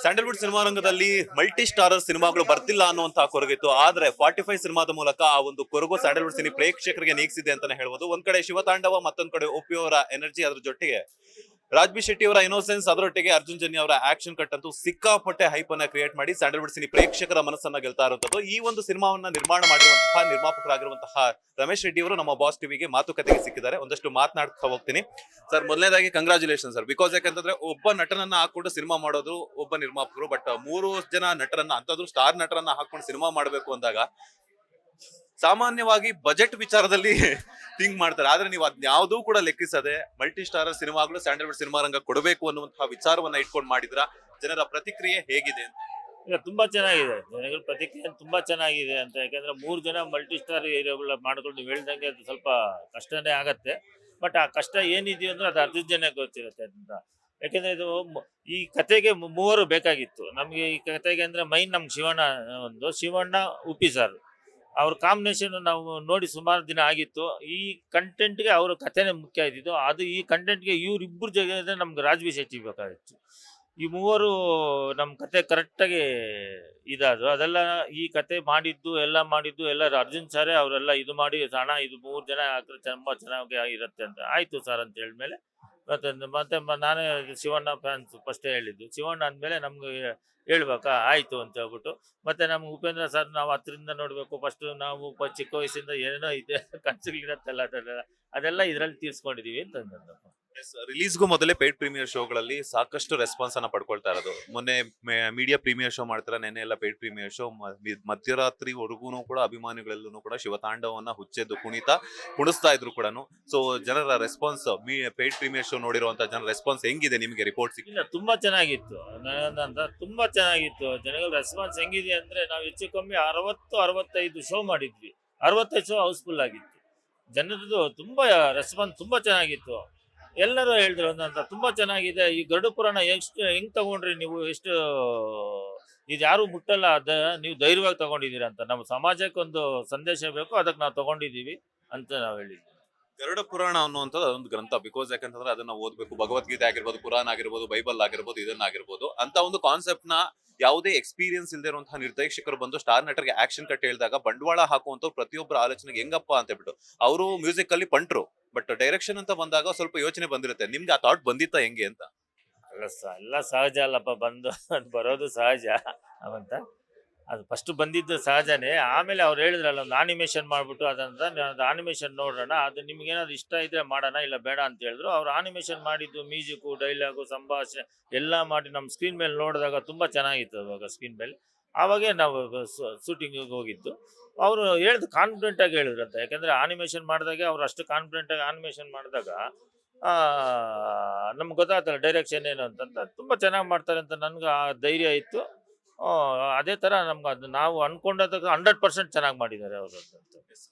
Sandalwood cinema ರಂಗದಲ್ಲಿ multi starrer ಸಿನಿಮಾಗಳು ಬರ್ತಿಲ್ಲ ಅನ್ನುವಂತಹ ಕೊರಗಿತ್ತು. ಆದ್ರೆ 45 ಸಿನಿಮಾದ ಮೂಲಕ ಆ ಒಂದು ಕೊರಗು ಸ್ಯಾಂಡಲ್ವುಡ್ ಸಿನಿ ಪ್ರೇಕ್ಷಕರಿಗೆ ನೀಗಿಸಿದೆ ಅಂತಾನೆ ಹೇಳ್ಬೋದು. ಒಂದ್ ಕಡೆ ಶಿವತಾಂಡವ, ಮತ್ತೊಂದ್ ಕಡೆ ಒಪ್ಪಿ ಅವರ ಎನರ್ಜಿ, ಅದ್ರ ಜೊತೆಗೆ ರಾಜ್ಬಿ ಶೆಟ್ಟಿ ಅವರ ಇನ್ನೋಸೆನ್ಸ್, ಅದರೊಟ್ಟಿಗೆ ಅರ್ಜುನ್ ಜನ್ಯ ಅವರ ಆಕ್ಷನ್ ಕಟ್ ಅಂತೂ ಸಿಕ್ಕಾಪಟ್ಟೆ ಹೈಪ್ ಅನ್ನ ಕ್ರಿಯೇಟ್ ಮಾಡಿ ಸ್ಯಾಂಡಲ್ವುಡ್ ಸಿನಿ ಪ್ರೇಕ್ಷಕರ ಮನಸ್ಸನ್ನ ಗೆಲ್ತಾ ಇರುವಂತದ್ದು. ಈ ಒಂದು ಸಿನಿಮಾವನ್ನ ನಿರ್ಮಾಣ ಮಾಡಿರುವಂತಹ ನಿರ್ಮಾಪಕರಾಗಿರುವಂತಹ ರಮೇಶ್ ರೆಡ್ಡಿ ಅವರು ನಮ್ಮ ಬಾಸ್ ಟಿವಿಗೆ ಮಾತುಕತೆಗೆ ಸಿಕ್ಕಿದ್ದಾರೆ. ಒಂದಷ್ಟು ಮಾತನಾಡ್ತಾ ಹೋಗ್ತೀನಿ. ಸರ್, ಮೊದಲನೇದಾಗಿ ಕಂಗ್ರಾಚುಲೇಷನ್ ಸರ್. ಬಿಕಾಸ್ ಯಾಕಂತಂದ್ರೆ ಒಬ್ಬ ನಟನನ್ನ ಹಾಕೊಂಡು ಸಿನಿಮಾ ಮಾಡೋದು ಒಬ್ಬ ನಿರ್ಮಾಪಕರು, ಬಟ್ 3 ಜನ ನಟರನ್ನ, ಅಂತಂದ್ರು ಸ್ಟಾರ್ ನಟರನ್ನ ಹಾಕೊಂಡು ಸಿನಿಮಾ ಮಾಡಬೇಕು ಅಂದಾಗ ಸಾಮಾನ್ಯವಾಗಿ ಬಜೆಟ್ ವಿಚಾರದಲ್ಲಿ ಥಿಂಕ್ ಮಾಡ್ತಾರೆ. ಆದ್ರೆ ನೀವು ಅದ್ಯಾವುದೂ ಕೂಡ ಲೆಕ್ಕಿಸದೆ ಮಲ್ಟಿ ಸ್ಟಾರರ್ ಸಿನಿಮಾಗಳು ಸ್ಯಾಂಡಲ್ವುಡ್ ಸಿನಿಮಾ ರಂಗ ಕೊಡಬೇಕು ಅನ್ನುವಂತಹ ವಿಚಾರವನ್ನ ಇಟ್ಕೊಂಡು ಮಾಡಿದ್ರ. ಜನರ ಪ್ರತಿಕ್ರಿಯೆ ಹೇಗಿದೆ ಅಂತ? ಈಗ ತುಂಬಾ ಚೆನ್ನಾಗಿದೆ, ಜನಗಳ ಪ್ರತಿಕ್ರಿಯೆ ತುಂಬಾ ಚೆನ್ನಾಗಿದೆ ಅಂತ. ಯಾಕಂದ್ರೆ 3 ಜನ ಮಲ್ಟಿ ಸ್ಟಾರ್ ಏರಿಯಾಗಳ ಮಾಡ್ಕೊಂಡು ನೀವು ಹೇಳ್ದಂಗೆ ಅದು ಸ್ವಲ್ಪ ಕಷ್ಟನೇ ಆಗತ್ತೆ. ಬಟ್ ಆ ಕಷ್ಟ ಏನಿದೆಯೋ ಅಂದ್ರೆ ಅದು ಅರ್ಜುನ್ ಜನ ಗೊತ್ತಿರುತ್ತೆ ಅಂತ. ಯಾಕಂದ್ರೆ ಇದು ಈ ಕತೆಗೆ 3 ಬೇಕಾಗಿತ್ತು ನಮ್ಗೆ. ಈ ಕತೆಗೆ ಅಂದ್ರೆ ಮೈನ್ ನಮ್ಗೆ ಶಿವಣ್ಣ ಉಪ್ಪಿ ಸರ್ ಅವ್ರ ಕಾಂಬಿನೇಷನ್ ನಾವು ನೋಡಿ ಸುಮಾರು ದಿನ ಆಗಿತ್ತು. ಈ ಕಂಟೆಂಟ್ಗೆ ಅವ್ರ ಕಥೆನೇ ಮುಖ್ಯ ಇದ್ದಿದ್ದು. ಅದು ಈ ಕಂಟೆಂಟ್ಗೆ ಇವ್ರಿಬ್ಬರು ಜೊತೆ ನಮ್ಗೆ ರಾಜ್ಬಿ ಶೆಟ್ಟಿ ಬೇಕಾಗಿತ್ತು. ಈ 3 ನಮ್ಮ ಕತೆ ಕರೆಕ್ಟಾಗಿ ಇದಾದ್ರು. ಅದೆಲ್ಲ ಈ ಕತೆ ಮಾಡಿದ್ದು ಎಲ್ಲ ಅರ್ಜುನ್ ಸಾರೇ ಅವರೆಲ್ಲ ಇದು ಮಾಡಿ, ಹಣ ಇದು 3 ಜನ ಹಾಕಿದ್ರೆ ತುಂಬ ಚೆನ್ನಾಗಿ ಇರುತ್ತೆ ಅಂತ ಆಯ್ತು ಸರ್ ಅಂತ ಹೇಳಿದ್ಮೇಲೆ ಮತ್ತೆ ನಾನೇ ಶಿವಣ್ಣ ಫ್ಯಾನ್ಸ್ ಫಸ್ಟೇ ಹೇಳಿದ್ದು. ಶಿವಣ್ಣ ಅಂದಮೇಲೆ ನಮ್ಗೆ ಹೇಳ್ಬೇಕಾ ಆಯ್ತು ಅಂತ ಹೇಳ್ಬಿಟ್ಟು, ಮತ್ತೆ ನಮ್ಗೆ ಉಪೇಂದ್ರ ಸರ್ ನಾವು ಹತ್ತಿರದಿಂದ ನೋಡಬೇಕು. ಫಸ್ಟ್ ನಾವು ಚಿಕ್ಕ ವಯಸ್ಸಿಂದ ಏನೋ ಇದೆ ಕನಸುಗಳಿರತ್ತಲ್ಲ, ಅದೆಲ್ಲ ಇದರಲ್ಲಿ ತೀರ್ಸ್ಕೊಂಡಿದೀವಿ ಅಂತಂದಪ್ಪ. ರಿಲೀಸ್ಗೂ ಮೊದಲೇ ಪೇಡ್ ಪ್ರೀಮಿಯರ್ ಶೋಗಳಲ್ಲಿ ಸಾಕಷ್ಟು ರೆಸ್ಪಾನ್ಸ್ ಅನ್ನ ಪಡ್ಕೊಳ್ತಾ ಇರೋದು. ಮೊನ್ನೆ ಮೀಡಿಯಾ ಪ್ರೀಮಿಯರ್ ಶೋ ಮಾಡ್ತಾರೆ, ನೆನ್ನೆ ಎಲ್ಲ ಪೇಡ್ ಪ್ರೀಮಿಯರ್ ಶೋ. ಮಧ್ಯರಾತ್ರಿವರೆಗೂ ಕೂಡ ಅಭಿಮಾನಿಗಳೆಲ್ಲೂ ಕೂಡ ಶಿವತಾಂಡವನ್ನ ಹುಚ್ಚೆದ್ದು ಕುಣಿಸ್ತಾ ಇದ್ರು ಕೂಡ. ಸೊ ಜನರ ರೆಸ್ಪಾನ್ಸ್, ಪೇಡ್ ಪ್ರೀಮಿಯರ್ ಶೋ ನೋಡಿರುವಂತ ಜನರ ರೆಸ್ಪಾನ್ಸ್ ಹೆಂಗಿದೆ ನಿಮ್ಗೆ? ರಿಪೋರ್ಟ್ಸ್ ಇಲ್ಲ, ತುಂಬಾ ಚೆನ್ನಾಗಿತ್ತು. ತುಂಬಾ ಚೆನ್ನಾಗಿತ್ತು. ಜನಗಳ ರೆಸ್ಪಾನ್ಸ್ ಹೆಂಗಿದೆ ಅಂದ್ರೆ, ನಾವು ಹೆಚ್ಚು ಕಮ್ಮಿ 60-65 ಶೋ ಮಾಡಿದ್ವಿ. 65 ಶೋ ಹೌಸ್ಫುಲ್ ಆಗಿತ್ತು. ಜನರದ್ದು ತುಂಬಾ ರೆಸ್ಪಾನ್ಸ್ ತುಂಬಾ ಚೆನ್ನಾಗಿತ್ತು. ಎಲ್ಲರೂ ಹೇಳಿದ್ರು ಒಂದಂತ ತುಂಬಾ ಚೆನ್ನಾಗಿದೆ. ಈ ಗರುಡ ಪುರಾಣ ಹೆಂಗ್ ತಗೊಂಡ್ರಿ ನೀವು, ಎಷ್ಟು ಇದು ಯಾರು ಮುಟ್ಟಲ್ಲ, ನೀವು ಧೈರ್ಯವಾಗಿ ತಗೊಂಡಿದ್ದೀರಾ ಅಂತ. ನಮ್ಮ ಸಮಾಜಕ್ಕೆ ಒಂದು ಸಂದೇಶ ಬೇಕು, ಅದಕ್ಕೆ ನಾವು ತಗೊಂಡಿದ್ದೀವಿ ಅಂತ ನಾವು ಹೇಳಿದ್ವಿ. ಗರುಡ ಪುರಾಣ ಅನ್ನುವಂಥದ್ದು ಅದೊಂದು ಗ್ರಂಥ. ಬಿಕಾಸ್ ಯಾಕಂತಂದ್ರೆ ಅದನ್ನ ಓದ್ಬೇಕು. ಭಗವದ್ಗೀತೆ ಆಗಿರ್ಬೋದು, ಪುರಾಣ ಆಗಿರ್ಬೋದು, ಬೈಬಲ್ ಆಗಿರ್ಬೋದು, ಇದನ್ನಾಗಿರ್ಬೋದು ಅಂತ ಒಂದು ಕಾನ್ಸೆಪ್ಟ್ ನ ಯಾವುದೇ ಎಕ್ಸ್ಪೀರಿಯನ್ಸ್ ಇಲ್ಲದೆ ಇರುವಂತಹ ನಿರ್ದೇಶಕರು ಬಂದು ಸ್ಟಾರ್ ನಟರಿಗೆ ಆಕ್ಷನ್ ಕಟ್ ಹೇಳಿದಾಗ ಬಂಡವಾಳ ಹಾಕುವಂತ ಪ್ರತಿಯೊಬ್ಬರ ಆಲೋಚನೆಗೆ ಹೆಂಗಪ್ಪ ಅಂತ ಹೇಳ್ಬಿಟ್ಟು ಅವರು ಮ್ಯೂಸಿಕ್ ಅಲ್ಲಿ ಪಂಟ್ರು, ಬಟ್ ಡೈರೆಕ್ಷನ್ ಅಂತ ಬಂದಾಗ ಸ್ವಲ್ಪ ಯೋಚನೆ ಬಂದಿರುತ್ತೆ. ನಿಮ್ಗೆ ಆ ಥಾಟ್ ಬಂದಿತ್ತಾ ಹೆಂಗೆ ಅಂತ? ಎಲ್ಲ ಸಹಜ ಅಲ್ಲಪ್ಪ, ಬರೋದು ಸಹಜ ಅವಂತ. ಅದು ಫಸ್ಟ್ ಬಂದಿದ್ದು ಸಹಜನೇ. ಆಮೇಲೆ ಅವ್ರು ಹೇಳಿದ್ರಲ್ಲ ಒಂದು ಆನಿಮೇಷನ್ ಮಾಡ್ಬಿಟ್ಟು ಅದಂತ ಆನಿಮೇಷನ್ ನೋಡೋಣ, ಅದು ನಿಮ್ಗೇನಾದ್ರು ಇಷ್ಟ ಇದ್ರೆ ಮಾಡೋಣ, ಇಲ್ಲ ಬೇಡ ಅಂತ ಹೇಳಿದ್ರು. ಅವ್ರು ಆನಿಮೇಷನ್ ಮಾಡಿದ್ದು ಮ್ಯೂಸಿಕ್ಕು, ಡೈಲಾಗು, ಸಂಭಾಷಣೆ ಎಲ್ಲ ಮಾಡಿ ನಮ್ಮ ಸ್ಕ್ರೀನ್ ಮೇಲೆ ನೋಡಿದಾಗ ತುಂಬ ಚೆನ್ನಾಗಿತ್ತು. ಅವಾಗ ಸ್ಕ್ರೀನ್ ಮೇಲೆ ಆವಾಗೇ ನಾವು ಶೂಟಿಂಗಿಗೆ ಹೋಗಿದ್ದು. ಅವರು ಹೇಳಿದ್ರು, ಕಾನ್ಫಿಡೆಂಟಾಗಿ ಹೇಳಿದ್ರು ಅಂತ. ಯಾಕಂದರೆ ಆನಿಮೇಷನ್ ಮಾಡಿದಾಗ ಅವ್ರು ಅಷ್ಟು ಕಾನ್ಫಿಡೆಂಟಾಗಿ ಆನಿಮೇಷನ್ ಮಾಡಿದಾಗ ನಮ್ಗೆ ಗೊತ್ತಾಗ್ತಲ್ಲ ಡೈರೆಕ್ಷನ್ ಏನು ಅಂತಂತ. ತುಂಬ ಚೆನ್ನಾಗಿ ಮಾಡ್ತಾರೆ ಅಂತ ನನಗೆ ಆ ಧೈರ್ಯ ಇತ್ತು. ಅದೇ ತರ ನಮ್ಗೆ ಅದು ನಾವು ಅನ್ಕೊಂಡಾಗ 100% ಚೆನ್ನಾಗಿ ಮಾಡಿದ್ದಾರೆ ಅವರು.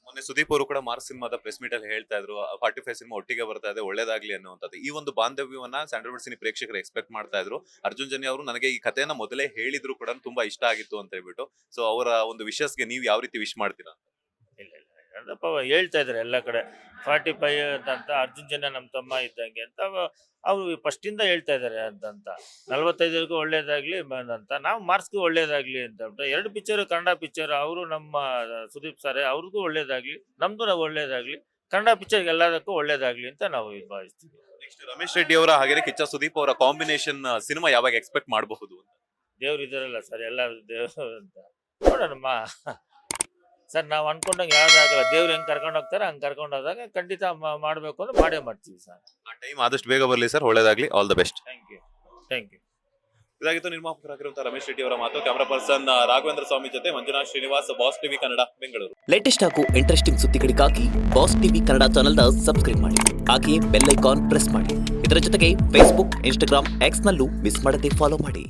ಮೊನ್ನೆ ಸುದೀಪ್ ಅವರು ಕೂಡ ಮಾರ್ಕ್ ಸಿನಿಮಾದ ಪ್ರೆಸ್ ಮೀಟ್ ಅಲ್ಲಿ ಹೇಳ್ತಾ ಇದ್ರು, 45 ಸಿನಿಮಾ ಒಟ್ಟಿಗೆ ಬರ್ತಾ ಇದೆ, ಒಳ್ಳೇದಾಗ್ಲಿ ಅನ್ನುವಂಥದ್ದು. ಈ ಒಂದು ಬಾಂಧವ್ಯವನ್ನ ಸ್ಯಾಂಡಲ್ವುಡ್ ಸಿನಿ ಪ್ರೇಕ್ಷಕರು ಎಕ್ಸ್ಪೆಕ್ಟ್ ಮಾಡ್ತಾ ಇದ್ರು. ಅರ್ಜುನ್ ಜನ್ಯ ಅವರು ನನಗೆ ಈ ಕಥೆಯನ್ನ ಮೊದಲೇ ಹೇಳಿದ್ರು ಕೂಡ, ತುಂಬಾ ಇಷ್ಟ ಆಗಿತ್ತು ಅಂತ ಹೇಳ್ಬಿಟ್ಟು. ಸೊ ಅವರ ಒಂದು ವಿಶಸ್ಗೆ ನೀವು ಯಾವ ರೀತಿ ವಿಶ್ ಮಾಡ್ತೀರಾ? ಇಲ್ಲ ಹೇಳ್ತಾ ಇದ್ದಾರೆ ಎಲ್ಲ ಕಡೆ 45 ಅಂತ, ಅರ್ಜುನ್ ಜನ್ಯ ನಮ್ಮ ತಮ್ಮ ಇದ್ದಂಗೆ ಅಂತ ಅವರು ಫಸ್ಟಿಂದ ಹೇಳ್ತಾ ಇದ್ದಾರೆ ಅಂತ. 45ಗೂ ಒಳ್ಳೇದಾಗ್ಲಿ ಅಂತ, ನಾವು ಮಾರ್ಕ್ಸ್ಗೂ ಒಳ್ಳೇದಾಗ್ಲಿ ಅಂತ. 2 ಪಿಕ್ಚರ್ ಕನ್ನಡ ಪಿಕ್ಚರ್, ಅವರು ನಮ್ಮ ಸುದೀಪ್ ಸಾರೆ ಅವ್ರಿಗೂ ಒಳ್ಳೇದಾಗ್ಲಿ, ನಮ್ದು ನಾವು ಒಳ್ಳೇದಾಗ್ಲಿ, ಕನ್ನಡ ಪಿಕ್ಚರ್ ಎಲ್ಲದಕ್ಕೂ ಒಳ್ಳೇದಾಗ್ಲಿ ಅಂತ ನಾವು ಭಾವಿಸ್ತೀವಿ. ನೆಕ್ಸ್ಟ್ ರಮೇಶ್ ರೆಡ್ಡಿ ಅವರ ಹಾಗೆ ಕಿಚ್ಚ ಸುದೀಪ್ ಅವರ ಕಾಂಬಿನೇಷನ್ ಸಿನಿಮಾ ಯಾವಾಗ ಎಕ್ಸ್ಪೆಕ್ಟ್ ಮಾಡಬಹುದು? ದೇವ್ರು ಇದಾರಲ್ಲ ಸರ್, ಎಲ್ಲ ದೇವ್ರು ಅಂತ ನೋಡೋಣಮ್ಮ ಸರ್. ನಾವು ಅನ್ಕೊಂಡಂಗೆ ಯಾವ್ದಾಗಲ್ಲ, ದೇವ್ರು ಹೆಂಗ್ ಕರ್ಕೊಂಡು ಹೋಗ್ತಾರೆ ಹಂಗೆ ಕರ್ಕೊಂಡು ಹೋದಾಗ ಖಂಡಿತ ಮಾಡಬೇಕು ಅಂದ್ರೆ ಮಾಡೇ ಮಾಡ್ತೀವಿ ಸರ್. ಆ ಟೈಮ್ ಆದಷ್ಟು ಬೇಗ ಬರಲಿ ಸರ್, ಒಳ್ಳೇದಾಗ್ಲಿ, all the best. Thank you. ಇದಾಗಿತ್ತು ನಿರ್ಮಾಪಕರಾಗಿರುವಂತಹ ರಮೇಶ್ ರೆಡ್ಡಿ ಅವರ ಮಾತು. ಕ್ಯಾಮರಾ ಪರ್ಸನ್ ರಾಘವೇಂದ್ರ ಸ್ವಾಮಿ ಜೊತೆ Manjunath Srinivas, boss TV Kannada, Bengaluru. Latest ಹಾಗೂ ಇಂಟ್ರೆಸ್ಟಿಂಗ್ ಸುದ್ದಿಗಳಿಗಾಗಿ ಬಾಸ್ ಟಿವಿ ಕನ್ನಡ ಚಾನೆಲ್ನ ಸಬ್ಸ್ಕ್ರೈಬ್ ಮಾಡಿ, ಹಾಗೆಯೇ ಬೆಲ್ ಐಕಾನ್ ಪ್ರೆಸ್ ಮಾಡಿ. ಇದರ ಜೊತೆಗೆ ಫೇಸ್ಬುಕ್, ಇನ್ಸ್ಟಾಗ್ರಾಮ್, ಎಕ್ಸ್ ನಲ್ಲೂ ಮಿಸ್ ಮಾಡದೆ ಫಾಲೋ ಮಾಡಿ.